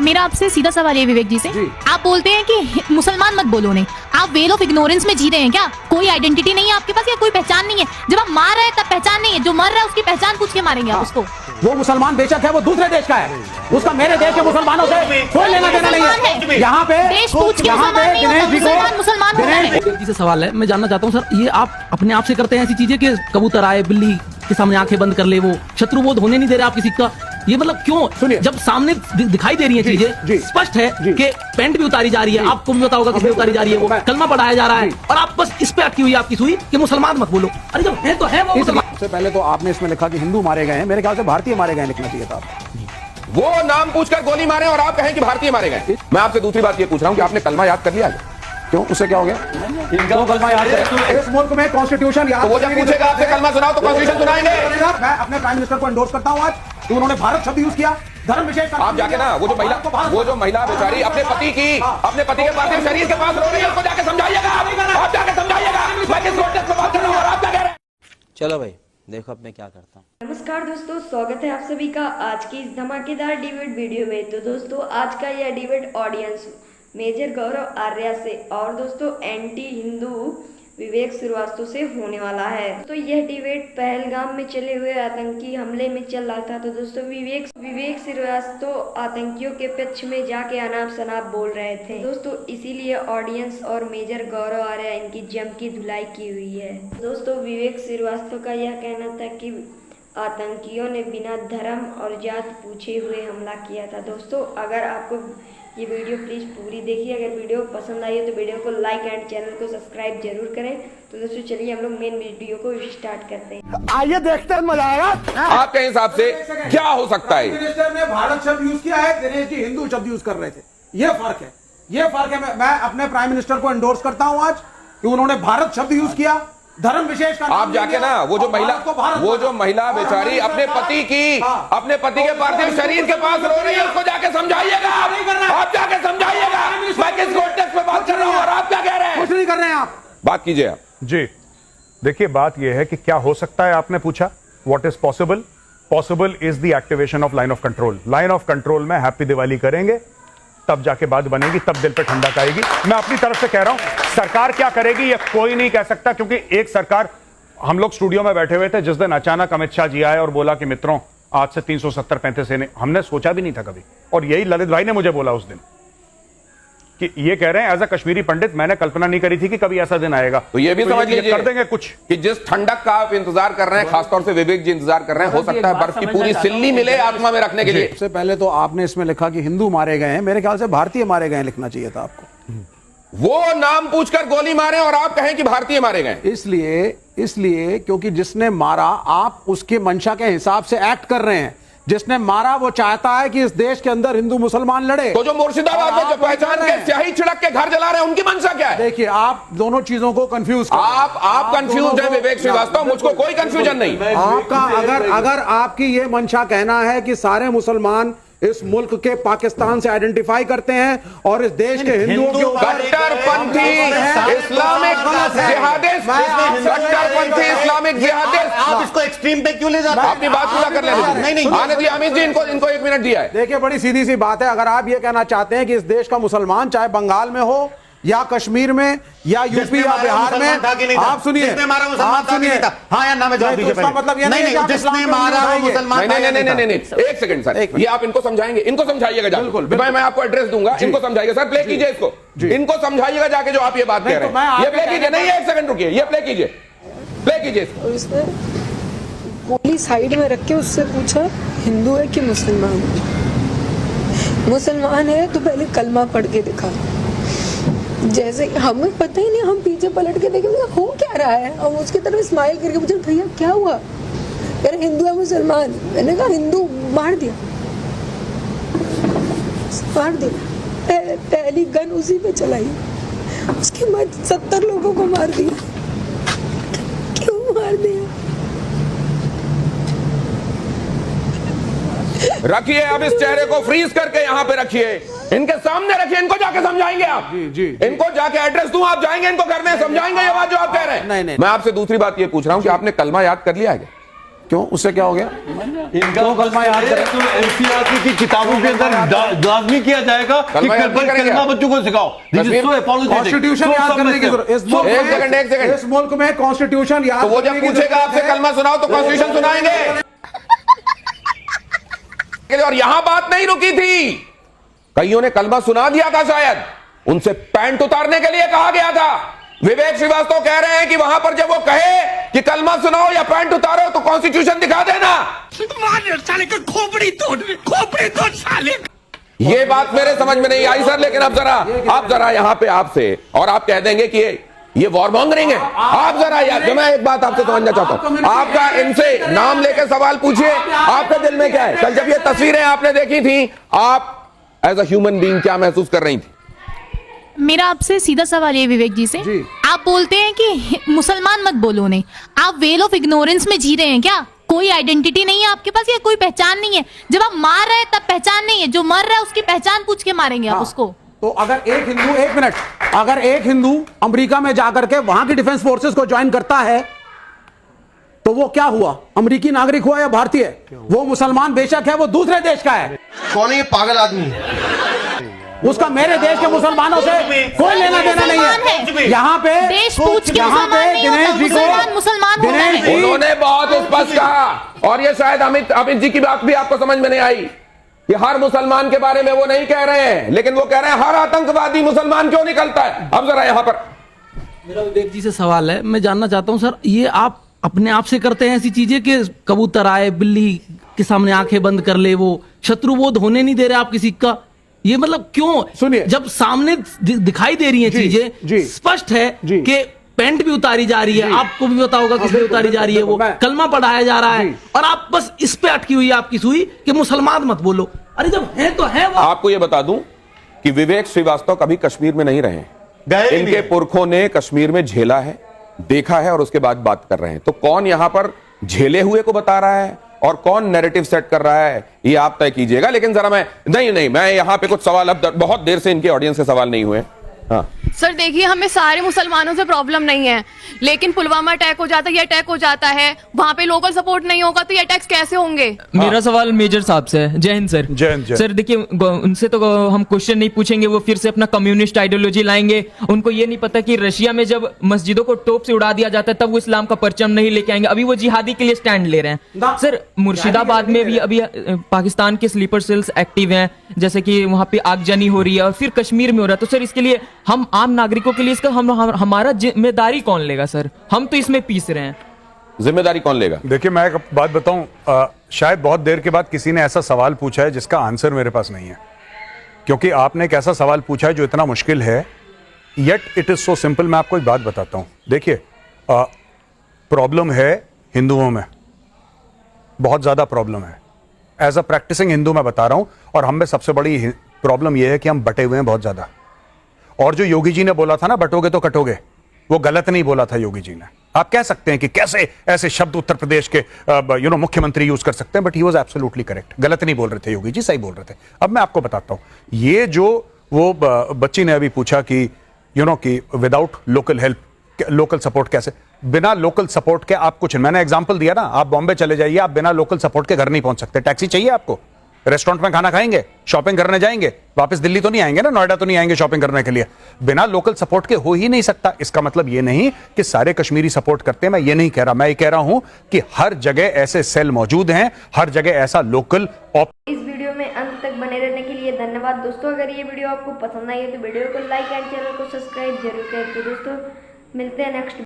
मेरा आपसे सीधा सवाल है विवेक जी से, आप बोलते हैं कि मुसलमान मत बोलो नहीं, आप वेल ऑफ इग्नोरेंस में जी रहे हैं क्या? कोई आइडेंटिटी नहीं है आपके पास या कोई पहचान नहीं है? जब आप मार रहे हैं तब पहचान नहीं है, जो मर रहा है उसकी पहचान पूछ के मारेंगे आप उसको। वो मुसलमान बेशक है, वो दूसरे देश का है, उसका मेरे देश के मुसलमानों से कोई लेना देना नहीं है। यहाँ पे देश पूछ के मुसलमान नहीं होता, मुसलमान मुसलमान होता है। विवेक जी से सवाल है, मैं जानना चाहता हूँ सर, ये आप अपने आप से करते हैं ऐसी चीजें कि कबूतर आए बिल्ली के सामने आंखें बंद कर ले, वो शत्रुबोध होने नहीं दे रहे आप किसी का? ये मतलब क्यों? सुनिए, जब सामने दिखाई दे रही है चीजें, स्पष्ट है कि पैंट भी उतारी जा रही है, आपको भी पता होगा किसमें उतारी जा रही है, वो कलमा पढ़ाया जा रहा है, और आप बस इस पे अटकी हुई आपकी सुई कि मुसलमान मत बोलो। अरे जब है तो है वो मुसलमान। सबसे पहले तो आपने इसमें लिखा कि हिंदू मारे गए हैं, मेरे ख्याल से भारतीय मारे गए लिखना चाहिए था। वो नाम पूछकर गोली मारे और आप कहें कि भारतीय मारे गए। मैं आपसे दूसरी बात ये पूछ रहा हूं कि आपने कलमा याद कर लिया? क्यों, उससे क्या हो गया? कलमा याद है, इस मुल्क में कॉन्स्टिट्यूशन याद। तो वो जब पूछेगा आपसे कलमा सुनाओ तो कॉन्स्टिट्यूशन सुनाएंगे। मैं अपने प्राइम मिनिस्टर को एंडोर्स करता हूं आज कि उन्होंने भारत शब्द यूज किया, धर्म विशेष। आप जाके ना वो जो महिला बेचारी अपने पति के पार्थिव शरीर के पास रो रही है, उसको जाके समझाइएगा। आप जाके समझाइएगा। मैं किस प्रोटेस्ट पे बात कर रहा हूं और आप क्या कह रहे हैं? चलो भाई देखो अब मैं क्या करता हूँ। नमस्कार दोस्तों, स्वागत है आप सभी का आज की इस धमाकेदार डिबेट वीडियो में। तो दोस्तों आज का यह डिबेट ऑडियंस मेजर गौरव आर्या से और दोस्तों एंटी हिंदू विवेक श्रीवास्तव से होने वाला है। तो यह डिबेट पहलगाम में चले हुए आतंकी हमले में चल रहा था। तो दोस्तों विवेक श्रीवास्तव आतंकियों के पक्ष में जाके अनाप शनाप बोल रहे थे दोस्तों, इसीलिए ऑडियंस और मेजर गौरव आर्या इनकी जम की धुलाई की हुई है। दोस्तों विवेक श्रीवास्तव का यह कहना था कि आतंकियों ने बिना धर्म और जात पूछे हुए हमला किया था। दोस्तों अगर आपको ये वीडियो प्लीज पूरी देखिए, अगर वीडियो पसंद आई हो तो वीडियो को लाइक एंड चैनल को सब्सक्राइब जरूर करें। तो दोस्तों चलिए हम लोग मेन वीडियो को स्टार्ट करते हैं। आइए देखते हैं, मजा आएगा। आपके हिसाब से क्या हो सकता है? मिनिस्टर ने भारत शब्द यूज किया है, दिनेश जी हिंदू शब्द यूज कर रहे थे। ये फर्क है। मैं अपने प्राइम मिनिस्टर को एंडोर्स करता हूं आज कि उन्होंने भारत शब्द यूज किया, धर्म विशेष का। आप जाके ना वो जो महिला बेचारी अपने पति के पार्थिव शरीर के पास रो रही है, उसको जाके समझाइएगा। आप जाके समझाइएगा। मैं किस कॉन्टेक्स्ट में बात कर रहा हूं और आप क्या कह रहे हैं? कुछ नहीं कर रहे हैं आप। बात कीजिए आप। जी देखिए, बात यह है कि क्या हो सकता है, आपने पूछा what is possible is the activation of line of control. Line of control में हैप्पी दिवाली करेंगे, तब जाके बात बनेगी, तब दिल पे ठंडक आएगी। मैं अपनी तरफ से कह रहा हूं, सरकार क्या करेगी ये कोई नहीं कह सकता, क्योंकि एक सरकार, हम लोग स्टूडियो में बैठे हुए थे जिस दिन अचानक अमित शाह जी आए और बोला कि मित्रों आज से 370-35 सेने, हमने सोचा भी नहीं था कभी, और यही ललित भाई ने मुझे बोला उस दिन कि ये कह रहे हैं एज अ कश्मीरी पंडित, मैंने कल्पना नहीं करी थी कि कभी ऐसा दिन आएगा। तो ये भी समझ लीजिए कर देंगे कुछ कि जिस ठंडक का आप इंतजार कर रहे हैं, खासतौर से विवेक जी इंतजार कर रहे हैं, हो सकता है बर्फ की पूरी सिल्ली मिले आत्मा में रखने के लिए। सबसे पहले तो आपने इसमें लिखा कि हिंदू मारे गए हैं, मेरे ख्याल से भारतीय मारे गए लिखना चाहिए था आपको। वो नाम पूछकर गोली मारे और आप कहें कि भारतीय मारे गए। इसलिए क्योंकि जिसने मारा, आप उसके मंशा के हिसाब से एक्ट कर रहे हैं। जिसने मारा वो चाहता है कि इस देश के अंदर हिंदू मुसलमान लड़े। तो जो मुर्शिदाबाद में जो पहचान के स्याही छिड़क के घर जला रहे हैं, उनकी मंशा क्या है? देखिए, आप दोनों चीजों को कंफ्यूज कर, आप कंफ्यूज हैं विवेक श्रीवास्तव, मुझको कोई कंफ्यूजन नहीं। आपका अगर आपकी ये मंशा कहना है कि सारे मुसलमान इस मुल्क के पाकिस्तान से आइडेंटिफाई करते हैं और इस देश के हिंदुओं के कट्टरपंथी इस्लामिक जिहादिस्ट, कट्टरपंथी इस्लामिक जिहादिस्ट, आप इसको एक्सट्रीम पे क्यों ले जाते हैं? अपनी बात पूरा कर लेना। नहीं आने दिया अमित जी, इनको 1 मिनट दिया है। देखिए, बड़ी सीधी सी बात है, अगर आप ये कहना चाहते हैं कि इस देश का मुसलमान चाहे बंगाल में हो या कश्मीर में या यूपी या बिहार में, आप सुनिए, हाँ या ना में जवाब दीजिए। मतलब ये नहीं, जिसने मारा वो मुसलमान। नहीं, एक सेकंड सर, ये आप इनको समझाएंगे, इनको समझाइएगा। बिल्कुल, मैं आपको एड्रेस दूंगा, इनको समझाइएगा। सर प्ले कीजिए इसको, इनको समझाइएगा जाके जो आप ये बात कह रहे हैं। ये प्ले कीजिए। नहीं, 1 सेकंड रुकिए, ये प्ले कीजिए इसको। गोली साइड में रख के उससे पूछा हिंदू है कि मुसलमान है। मुसलमान है तो पहले कलमा पढ़ के दिखा। जैसे हमें पता ही नहीं, हम पीछे पलट के देखे हो क्या रहा है, हम उसकी तरफ स्माइल करके पूछे भैया क्या हुआ, कह रहे हिंदू है मुसलमान। मैंने कहा हिंदू मार दिया। पहली गन उसी पे चलाई, उसके बाद 70 लोगों को मार दिया। क्यों मार दिया? रखिए, अब इस चेहरे को फ्रीज करके यहाँ पे रखिए, इनके सामने रखिए, इनको जाके समझाएंगे आप। जी। इनको जाके एड्रेस दूं, आप जाएंगे इनको घर में समझाएंगे ये बात जो आप कह रहे हैं। नहीं। मैं आपसे दूसरी बात ये पूछ रहा हूं कि आपने कलमा याद कर लिया है? क्यों, उससे क्या हो गया? इनका कलमा याद करें तो एनसीईआरटी की किताबों के अंदर लाजमी किया जाएगा कि कलमा बच्चों को सिखाओ। कॉन्स्टिट्यूशन याद करने की जरूरत, इस मुल्क में कॉन्स्टिट्यूशन याद, तो वो जब पूछेगा आपसे कलमा सुनाओ तो कॉन्स्टिट्यूशन सुनाएंगे। और यहां बात नहीं रुकी थी, कईयों ने कलमा सुना दिया था, शायद उनसे पैंट उतारने के लिए कहा गया था। विवेक श्रीवास्तव कह रहे हैं कि वहां पर जब वो कहे कि कलमा सुनाओ या पैंट उतारो तो कॉन्स्टिट्यूशन दिखा देना। खोपड़ी तोड़ साले। ये बात मेरे समझ में नहीं आई सर, लेकिन अब जरा यहां पे आपसे, और आप कह देंगे कि ये वॉर मॉन्गरिंग है। आप जरा यार, मैं एक बात आपसे समझना चाहता हूं, आपका इनसे नाम लेकर सवाल पूछिए, आपके दिल में क्या है? कल जब ये तस्वीरें आपने देखी थी, आप एज अ ह्यूमन बीइंग क्या महसूस कर रही थी? मेरा आपसे सीधा सवाल है विवेक जी से, आप बोलते हैं कि मुसलमान मत बोलो, नहीं आप वेल ऑफ इग्नोरेंस में जी रहे हैं क्या? कोई आइडेंटिटी नहीं है आपके पास या कोई पहचान नहीं है? जब आप मार रहे हैं तब पहचान नहीं है, जो मर रहा है उसकी पहचान पूछ के मारेंगे आप उसको। तो अगर एक हिंदू, एक मिनट, अगर एक हिंदू अमेरिका में जाकर के वहां की डिफेंस फोर्सेस को ज्वाइन करता है तो वो क्या हुआ? अमेरिकी नागरिक हुआ या भारतीय? वो मुसलमान बेशक है, वो दूसरे देश का है। कौन है ये पागल आदमी? उसका मेरे देश के मुसलमानों से कोई लेना देना नहीं है। यहाँ पे देश पूछ के यहाँ पे दिनेश जी को, मुसलमान दिनेश जी उन्होंने बहुत स्पष्ट कहा, और ये शायद अमित जी की बात भी आपको समझ में नहीं आई कि हर मुसलमान के बारे में वो नहीं कह रहे हैं, लेकिन वो कह रहे हैं हर आतंकवादी मुसलमान क्यों निकलता है। अब जरा यहाँ पर मेरा विवेक जी से सवाल है, मैं जानना चाहता हूं सर, ये आप अपने आप से करते हैं ऐसी चीजें कि कबूतर आए बिल्ली के सामने आंखें बंद कर ले, वो शत्रुबोध होने नहीं दे रहे आप किसी का? ये मतलब क्यों? सुनिए, जब सामने दिखाई दे रही हैं चीजें, स्पष्ट है कि पैंट भी उतारी जा रही है, आपको भी पता होगा किस लिए उतारी जा रही है, वो कलमा पढ़ाया जा रहा है, और आप बस इस पे अटकी हुई है आपकी सुई कि मुसलमान मत बोलो। अरे जब है तो है वो। आपको ये बता दूं कि विवेक श्रीवास्तव कभी कश्मीर में नहीं रहे, इनके पुरखों ने कश्मीर में झेला है, देखा है, और उसके बाद बात कर रहे हैं। तो कौन यहां पर झेले हुए को बता रहा है और कौन नैरेटिव सेट कर रहा है, ये आप तय कीजिएगा। लेकिन जरा मैं यहां पे कुछ सवाल, अब बहुत देर से इनके ऑडियंस से सवाल नहीं हुए। हाँ सर देखिए, हमें सारे मुसलमानों से प्रॉब्लम नहीं है, लेकिन पुलवामा अटैक हो जाता है, ये अटैक हो जाता है, वहाँ पे लोकल सपोर्ट नहीं होगा तो ये अटैक्स कैसे होंगे? मेरा सवाल मेजर साहब से है। जय हिंद सर। जय हिंद। सर देखिए, उनसे तो हम क्वेश्चन नहीं पूछेंगे, वो फिर से अपना कम्युनिस्ट आइडियोलॉजी लाएंगे। उनको ये नहीं पता कि रशिया में जब मस्जिदों को तोप से उड़ा दिया जाता है तब वो इस्लाम का परचम नहीं लेके आएंगे, अभी वो जिहादी के लिए स्टैंड ले रहे हैं। सर मुर्शिदाबाद में भी अभी पाकिस्तान के स्लीपर सेल्स एक्टिव हैं, जैसे कि वहाँ पे आगजनी हो रही है, और फिर कश्मीर में हो रहा है। तो सर इसके लिए हम आम नागरिकों के लिए इसका हमारा जिम्मेदारी कौन लेगा सर? हम तो इसमें पीस रहे हैं, जिम्मेदारी कौन लेगा? देखिए, मैं एक बात बताऊं, शायद बहुत देर के बाद किसी ने ऐसा सवाल पूछा है जिसका आंसर मेरे पास नहीं है, क्योंकि आपने एक ऐसा सवाल पूछा है जो इतना मुश्किल है, yet it is so simple. मैं आपको एक बात बताता हूं, देखिए, प्रॉब्लम है हिंदुओं में, बहुत ज्यादा प्रॉब्लम है। एज अ प्रैक्टिसिंग हिंदू मैं बता रहा हूं, और हम में सबसे बड़ी प्रॉब्लम यह है कि हम बटे हुए हैं बहुत ज्यादा। और जो योगी जी ने बोला था ना, बटोगे तो कटोगे, वो गलत नहीं बोला था योगी जी ने। आप कह सकते हैं कि कैसे ऐसे शब्द उत्तर प्रदेश के मुख्यमंत्री यूज कर सकते हैं, but he was absolutely correct. गलत नहीं बोल रहे थे योगी जी, सही बोल रहे थे। अब मैं आपको बताता हूं, ये जो वो बच्ची ने अभी पूछा कि कि without local help, local support कैसे? बिना लोकल सपोर्ट के आप कुछ, मैंने एग्जांपल दिया ना, आप बॉम्बे चले जाइए, आप बिना लोकल सपोर्ट के घर नहीं पहुंच सकते। टैक्सी चाहिए आपको, रेस्टोरेंट में खाना खाएंगे, शॉपिंग करने जाएंगे, वापस दिल्ली तो नहीं आएंगे ना, नोएडा तो नहीं आएंगे शॉपिंग करने के लिए, बिना लोकल सपोर्ट के हो ही नहीं सकता। इसका मतलब ये नहीं कि सारे कश्मीरी सपोर्ट करते हैं, मैं ये नहीं कह रहा। मैं ये कह रहा हूं कि हर जगह ऐसे सेल मौजूद हैं, हर जगह ऐसा लोकल। इस वीडियो में अंत तक बने रहने के लिए धन्यवाद दोस्तों। अगर ये वीडियो आपको पसंद आई है तो वीडियो को लाइक एंड चैनल को सब्सक्राइब जरूर करें। तो दोस्तों मिलते हैं नेक्स्ट